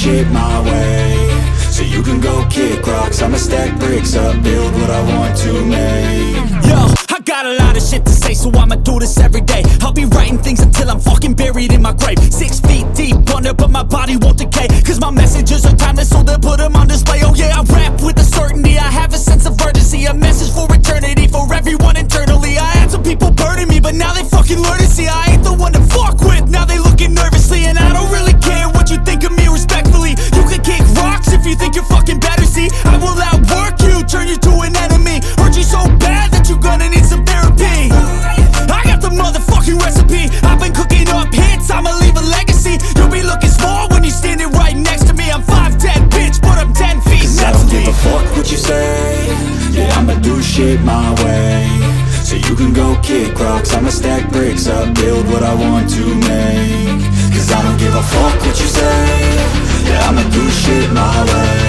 shit my way, so you can go kick rocks. I'ma stack bricks up, build what I want to make. Yo, I got a lot of shit to say, so I'ma do this every day. I'll be writing things until I'm fucking buried in my grave. 6 feet deep under, but my body won't decay, cause my messages are timeless, so they'll put them on display. Oh yeah, I rap with a certainty, I have a sense of urgency, a message for eternity, for everyone internally. I had some people burning me, but now they fucking learn to see I ain't the one to fuck with, now they looking nervously. And I don't really care what you think of me, respectfully. You can kick rocks if you think you're fucking better, see I will outwork you, turn you to an enemy, hurt you so bad that you're gonna need some therapy. I got the motherfucking recipe, I've been cooking up hits, I'ma leave a legacy. You'll be looking small when you're standing right next to me. I'm 5'10", bitch, but I'm 10 feet Cause next I don't to give me. a fuck what you say, yeah, I'ma do shit my way, so you can go kick rocks. I'ma stack bricks up, build what I want to make. Cause I don't give a fuck what you say, yeah, I'ma do shit my way,